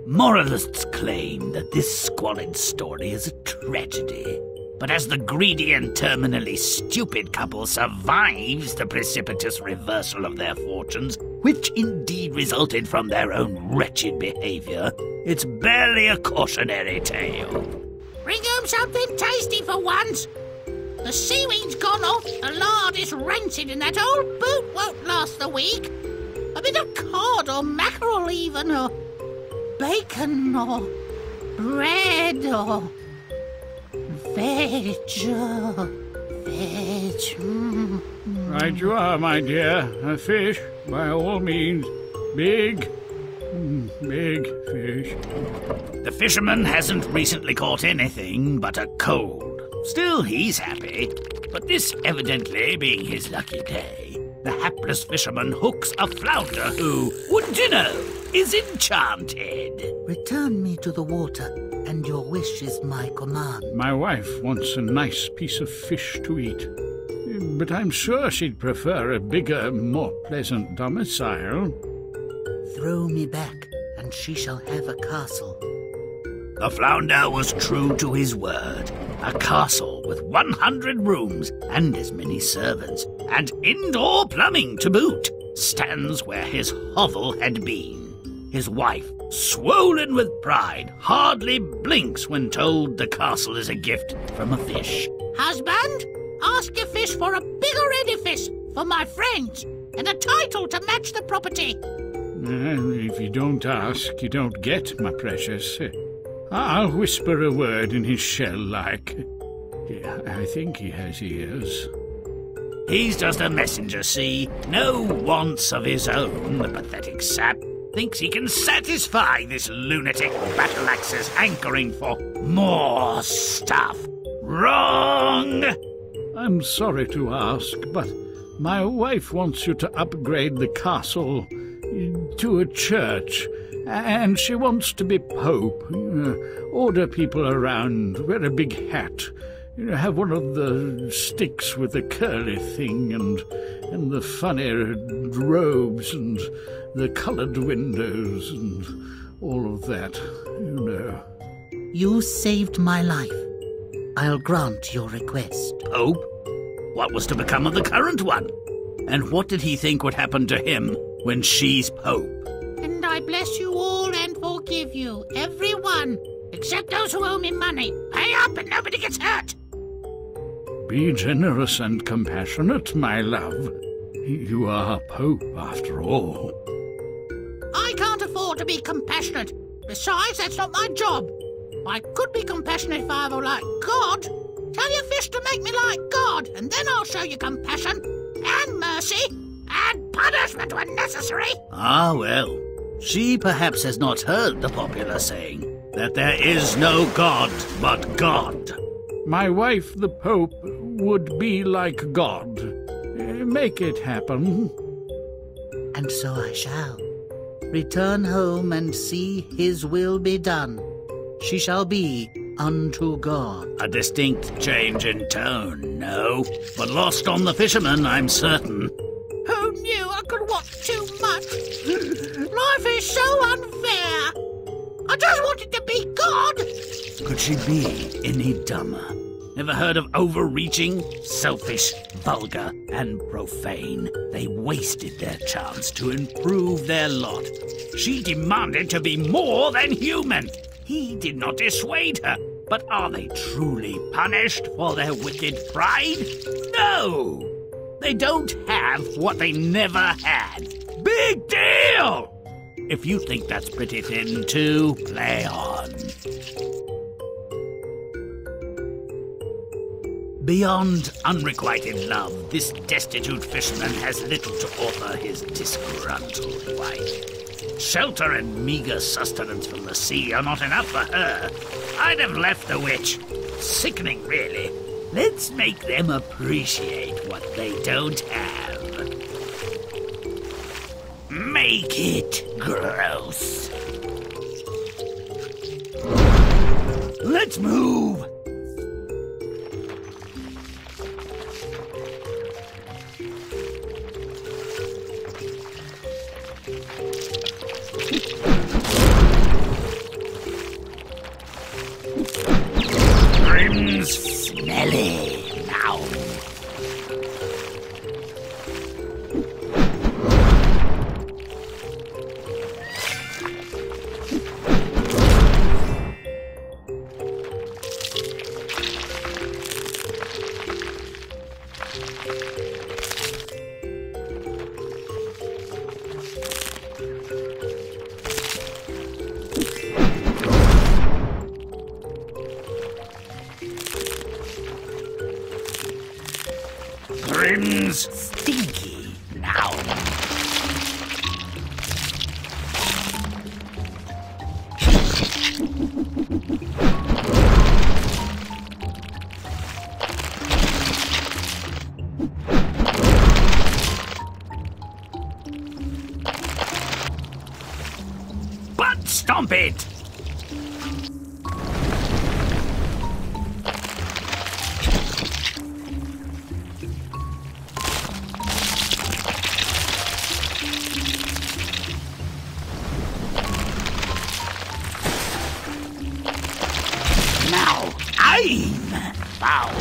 Moralists claim that this squalid story is a tragedy. But as the greedy and terminally stupid couple survives the precipitous reversal of their fortunes, which indeed resulted from their own wretched behavior, it's barely a cautionary tale. Bring home something tasty for once. The seaweed's gone off, the lard is rancid, and that old boot won't last the week. A bit of cod or mackerel even, or bacon, or bread, or veg. Right you are, my dear. A fish, by all means. Big fish. The fisherman hasn't recently caught anything but a cold. Still, he's happy. But this evidently being his lucky day, the hapless fisherman hooks a flounder who, wouldn't you know, is enchanted. Return me to the water, and your wish is my command. My wife wants a nice piece of fish to eat. But I'm sure she'd prefer a bigger, more pleasant domicile. Throw me back, and she shall have a castle. The flounder was true to his word. A castle with 100 rooms and as many servants, and indoor plumbing to boot, stands where his hovel had been. His wife, swollen with pride, hardly blinks when told the castle is a gift from a fish. Husband, ask your fish for a bigger edifice for my friends, and a title to match the property. If you don't ask, you don't get, my precious. I'll whisper a word in his shell like... Yeah, I think he has ears. He's just a messenger, see? No wants of his own, the pathetic sap. Thinks he can satisfy this lunatic battle-axe's hankering for more stuff. Wrong! I'm sorry to ask, but my wife wants you to upgrade the castle to a church, and she wants to be pope. Order people around, wear a big hat, have one of the sticks with the curly thing, and the funny robes, and the coloured windows, and all of that, you know. You saved my life. I'll grant your request. Pope? What was to become of the current one? And what did he think would happen to him when she's pope? And I bless you all and forgive you, everyone, except those who owe me money. Pay up and nobody gets hurt. Be generous and compassionate, my love. You are Pope, after all. I can't afford to be compassionate. Besides, that's not my job. I could be compassionate if I were like God. Tell your fish to make me like God, and then I'll show you compassion, and mercy, and punishment when necessary. Ah, well. She perhaps has not heard the popular saying that there is no God but God. My wife, the Pope, would be like God. Make it happen. And so I shall. Return home and see his will be done. She shall be unto God. A distinct change in tone, no, but lost on the fisherman, I'm certain. Who knew I could watch too much? Life is so unfair. I just wanted to be God. Could she be any dumber? Never heard of overreaching, selfish, vulgar, and profane? They wasted their chance to improve their lot. She demanded to be more than human. He did not dissuade her. But are they truly punished for their wicked pride? No! They don't have what they never had. Big deal! If you think that's pretty thin too, play on. Beyond unrequited love, this destitute fisherman has little to offer his disgruntled wife. Shelter and meager sustenance from the sea are not enough for her. I'd have left the witch. Sickening, really. Let's make them appreciate what they don't have. Make it gross. Let's move. Grimm's stinky now. Butt stomp it! Now, aim! Foul!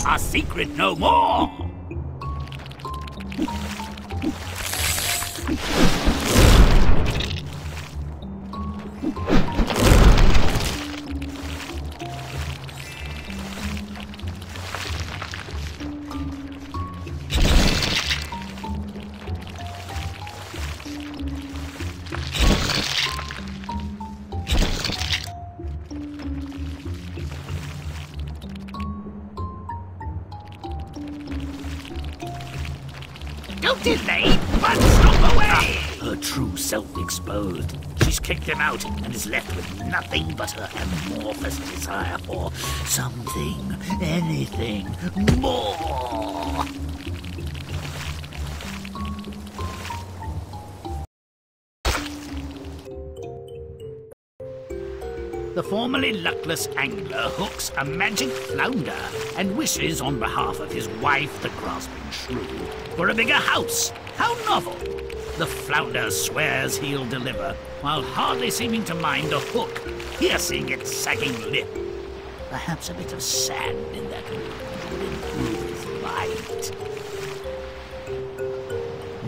A secret no more! Don't delay, but stop away! Her true self exposed. She's kicked him out and is left with nothing but her amorphous desire for something, anything more. The formerly luckless angler hooks a magic flounder and wishes on behalf of his wife, the grasping shrew, for a bigger house. How novel! The flounder swears he'll deliver, while hardly seeming to mind a hook piercing its sagging lip. Perhaps a bit of sand in that wound would improve his bite.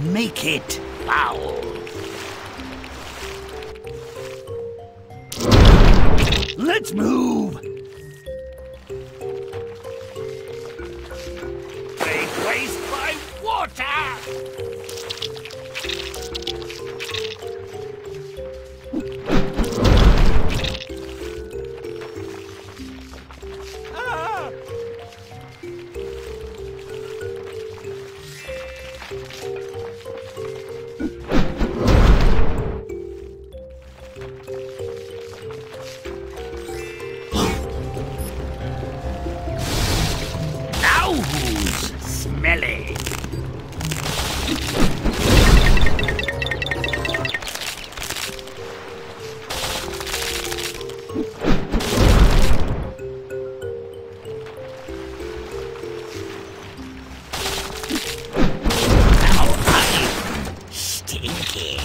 Make it foul! Let's move! Great waste by water! Smelly. Now I'm stinky.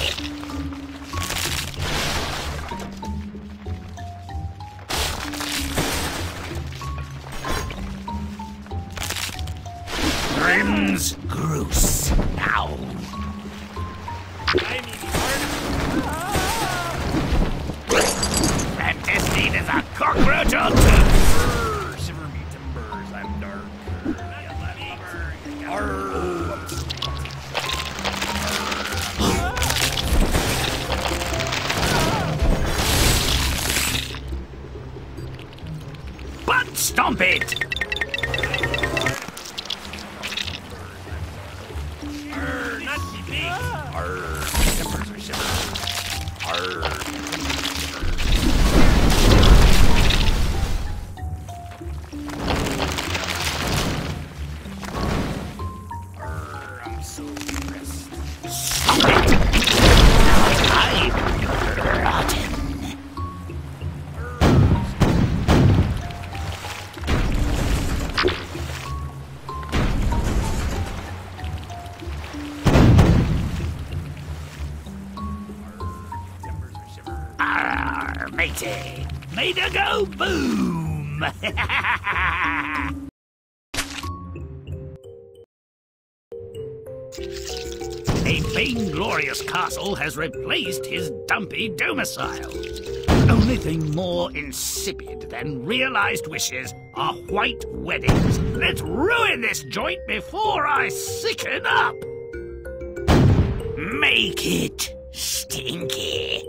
Grimm's Groose now. Clandestine is a cockroach or two. Shiver me timbers, I'm dark. Butt stomp it! Not me big. Timbers are shivering. I'm so stressed. Stop it! I'm rotten. Arr, matey! Made her go boom! A vainglorious castle has replaced his dumpy domicile. Only thing more insipid than realized wishes are white weddings. Let's ruin this joint before I sicken up! Make it stinky.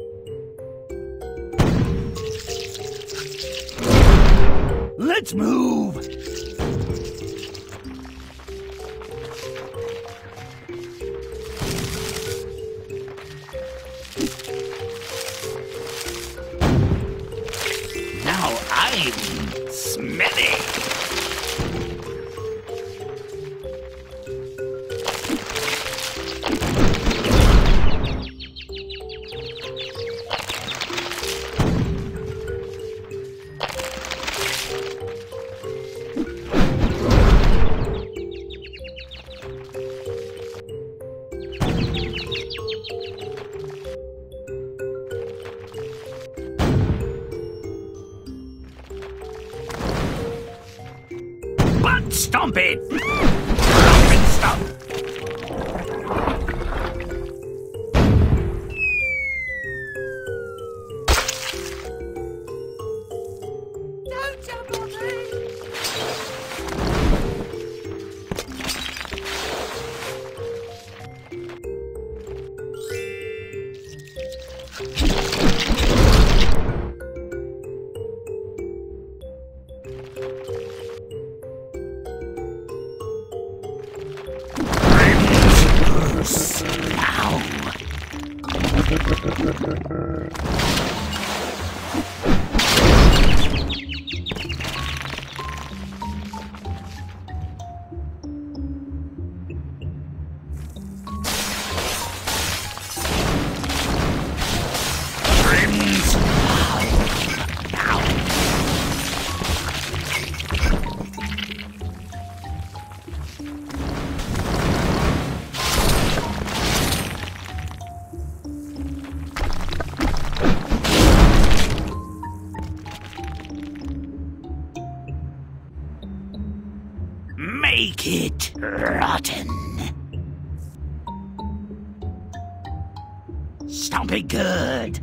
Let's move! Now I'm smelly! Butt stomp it! Stomp and stomp! Don't jump on me! Now! Grimm's now! Make it rotten. Stomp it good.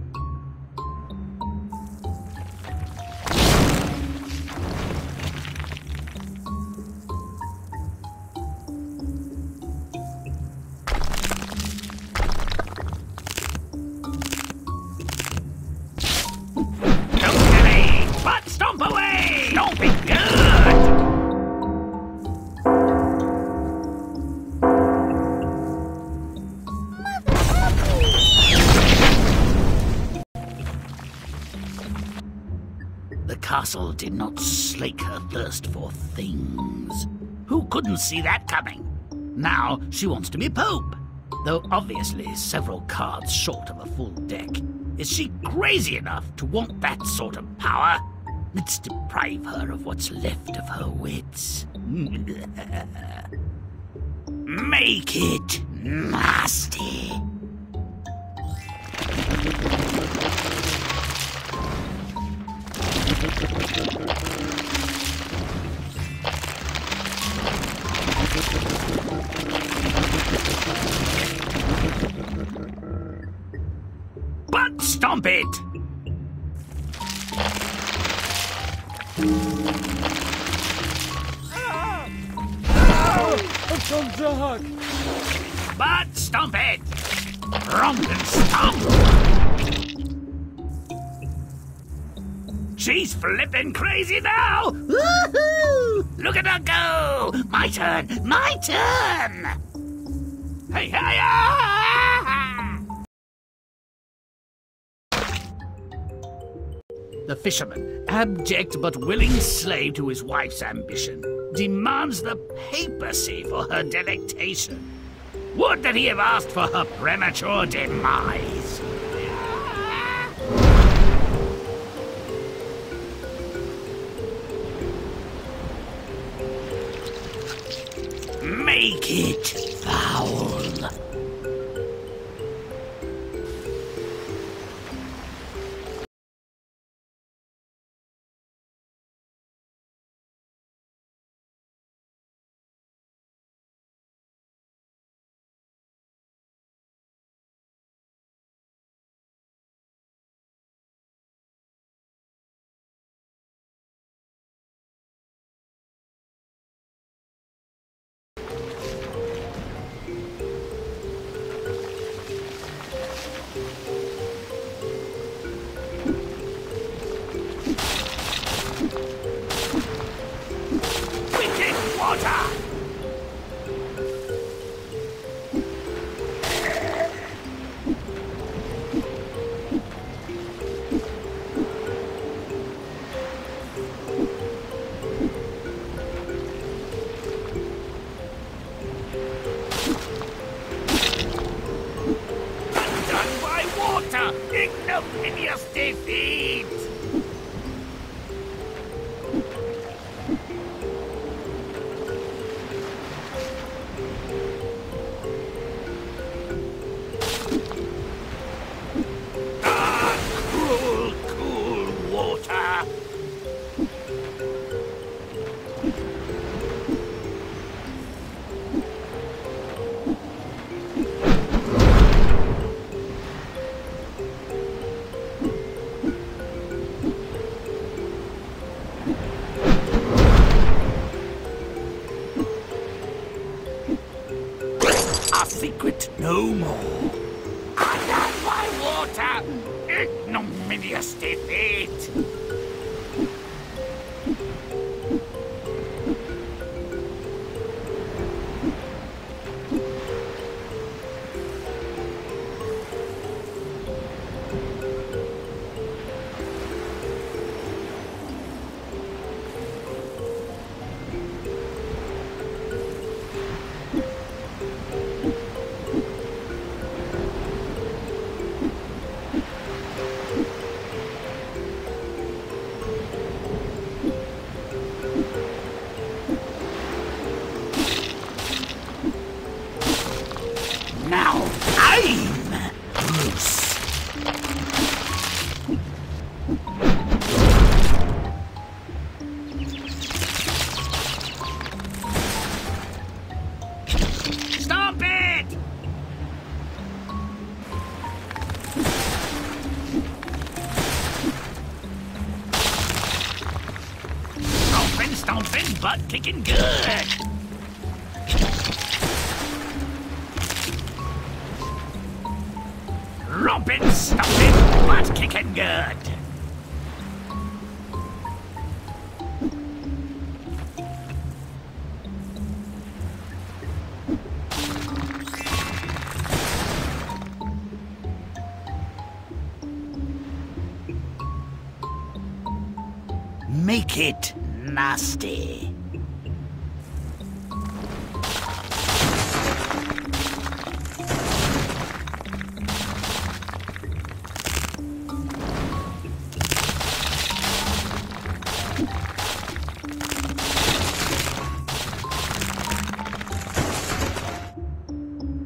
Don't delay, but stomp away. Stomp it good. The castle did not slake her thirst for things. Who couldn't see that coming? Now she wants to be Pope, though obviously several cards short of a full deck. Is she crazy enough to want that sort of power? Let's deprive her of what's left of her wits. Make it nasty. Butt stomp it! Butt stomp it! Romp and stomp! She's flippin' crazy now! Woohoo! Look at her go! My turn! My turn! Hey, hey, ah! The fisherman, abject but willing slave to his wife's ambition, demands the papacy for her delectation. Would that he have asked for her premature demise. Make it foul. ignominious defeat! Cruel, cool water! Our secret no more. Under my water! Ignominious defeat! Now I'm Bruce. Stop it! Stomping, butt kicking good. Romping, stomping, butt kicking good. Make it nasty.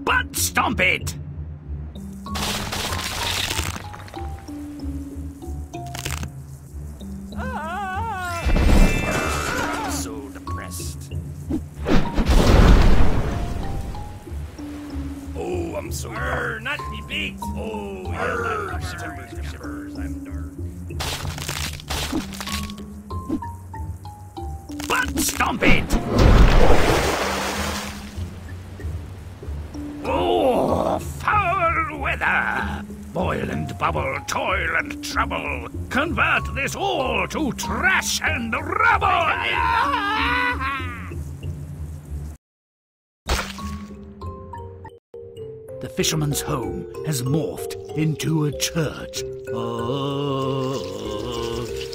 Butt stomp it! I'm so dark. Not me beat. Oh, yeah, shivers, I'm dark. Butt stomp it! Oh, foul weather! Boil and bubble, toil and trouble. Convert this all to trash and rubble! The fisherman's home has morphed into a church. Oh,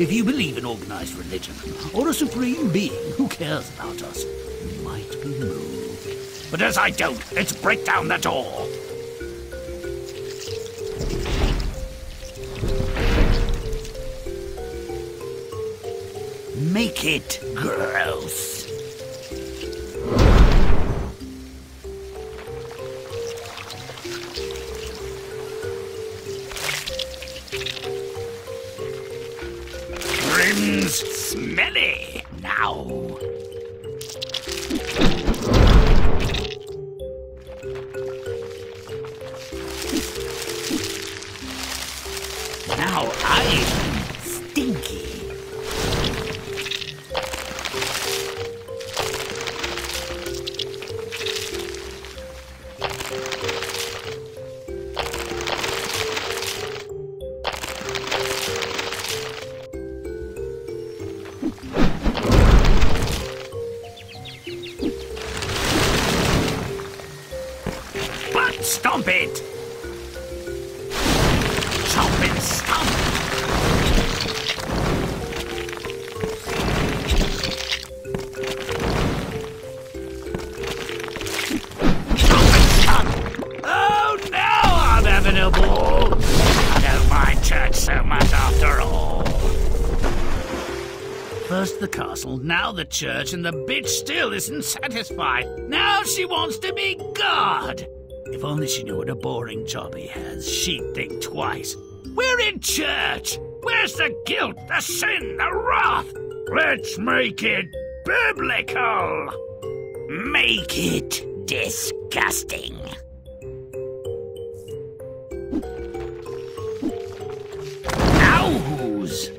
if you believe in organized religion or a supreme being who cares about us, you might be moved. But as I don't, let's break down the door. Make it gross. Grimm's smelly now. Now I'm stinky. Stomp it! Chomp and stomp! Chomp and stomp! Oh no! I'm having a ball! I don't First the castle, now the church, and the bitch still isn't satisfied. Now she wants to be God! If only she knew what a boring job he has, she'd think twice. We're in church! Where's the guilt, the sin, the wrath? Let's make it biblical! Make it disgusting. Owls!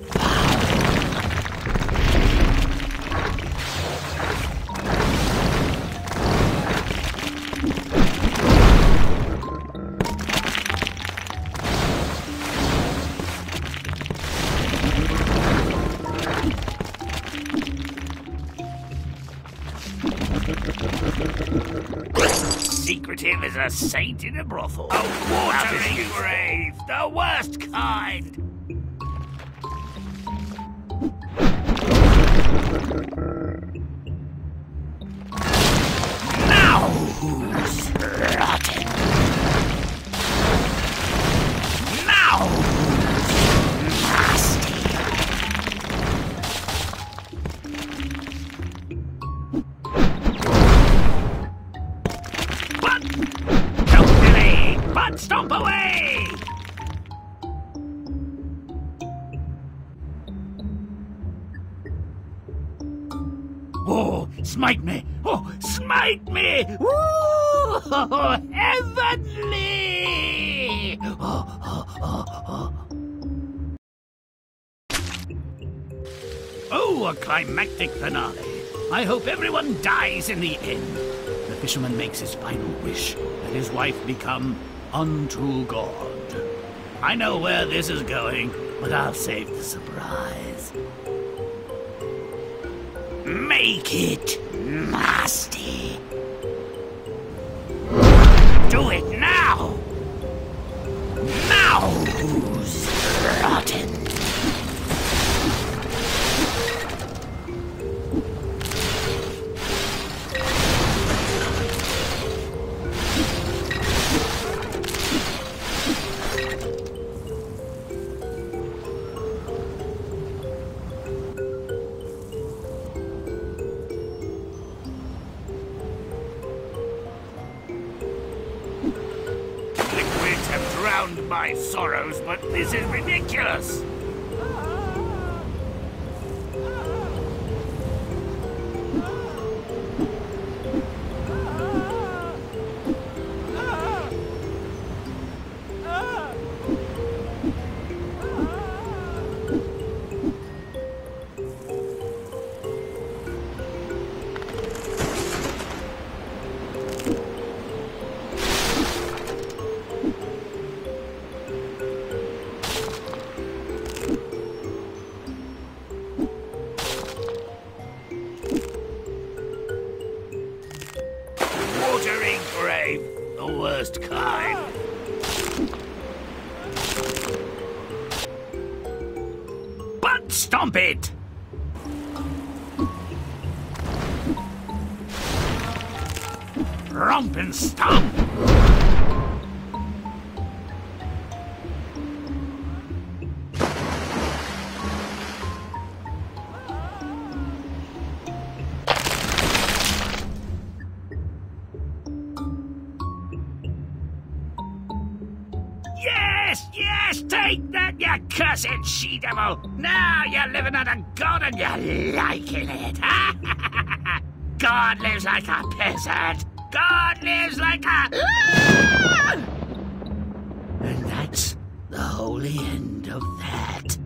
Secretive as a saint in a brothel. A watering grave, the worst kind. Now who's rotten? Now who's nasty? But don't delay, but stomp away! Oh, smite me! Oh, smite me! Woo! Heavenly! Oh, a climactic finale. I hope everyone dies in the end. The fisherman makes his final wish that his wife become unto God. I know where this is going, but I'll save the surprise. Make it nasty. Do it now. Now who's rotten? My sorrows, but this is ridiculous. Watering grave, the worst kind. But stomp it! Romp and stomp! Yes, take that, you cursed she-devil! Now you're living under God and you're liking it! God lives like a peasant! God lives like a... And that's the holy end of that.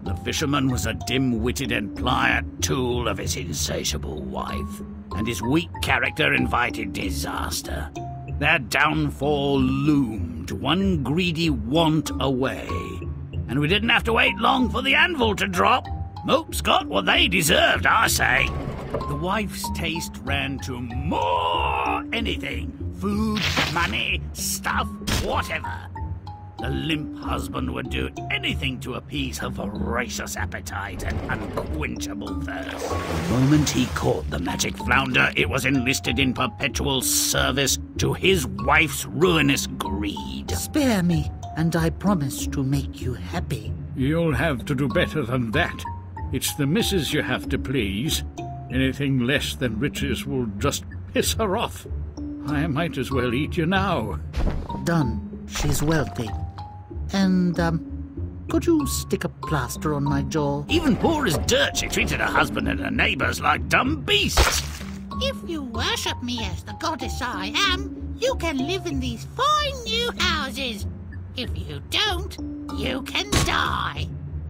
The fisherman was a dim-witted and pliant tool of his insatiable wife, and his weak character invited disaster. Their downfall loomed, one greedy want away, and we didn't have to wait long for the anvil to drop. Moops got what they deserved, I say. The wife's taste ran to more anything. Food, money, stuff, whatever. The limp husband would do anything to appease her voracious appetite and unquenchable thirst. The moment he caught the magic flounder, it was enlisted in perpetual service to his wife's ruinous greed. Spare me, and I promise to make you happy. You'll have to do better than that. It's the missus you have to please. Anything less than riches will just piss her off. I might as well eat you now. Done. She's wealthy. And, could you stick a plaster on my jaw? Even poor as dirt, she treated her husband and her neighbours like dumb beasts. If you worship me as the goddess I am, you can live in these fine new houses. If you don't, you can die.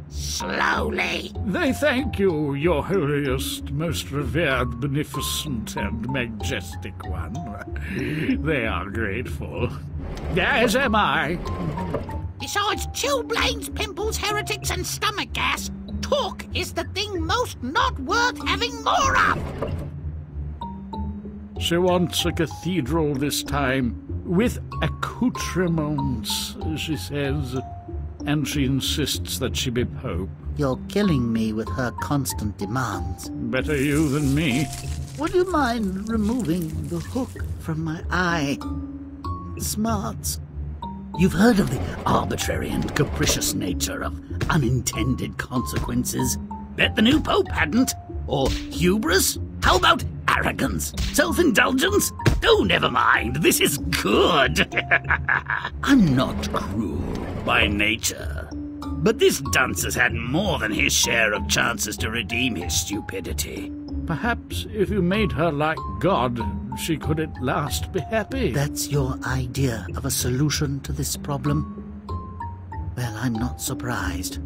Slowly. They thank you, your holiest, most revered, beneficent, and majestic one. They are grateful. As am I. Besides chilblains, pimples, heretics, and stomach gas, talk is the thing most not worth having more of. She wants a cathedral this time, with accoutrements, she says, and she insists that she be pope. You're killing me with her constant demands. Better you than me. Would you mind removing the hook from my eye? Smarts. You've heard of the arbitrary and capricious nature of unintended consequences. Bet the new pope hadn't. Or hubris? How about arrogance? Self-indulgence? Oh, never mind. This is good. I'm not cruel by nature. But this dunce has had more than his share of chances to redeem his stupidity. Perhaps if you made her like God, she could at last be happy. That's your idea of a solution to this problem? Well, I'm not surprised,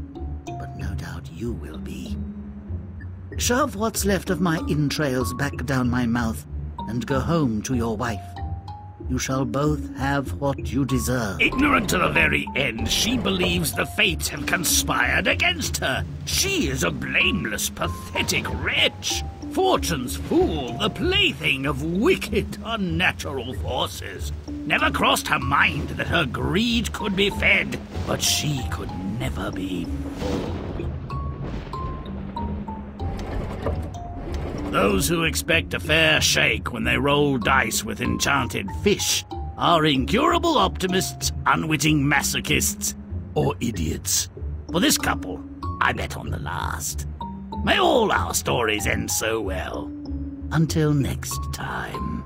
but no doubt you will be. Shove what's left of my entrails back down my mouth and go home to your wife. You shall both have what you deserve. Ignorant to the very end, she believes the fates have conspired against her. She is a blameless, pathetic wretch. Fortune's fool, the plaything of wicked, unnatural forces. Never crossed her mind that her greed could be fed, but she could never be full. Those who expect a fair shake when they roll dice with enchanted fish are incurable optimists, unwitting masochists, or idiots. For this couple, I bet on the last. May all our stories end so well. Until next time.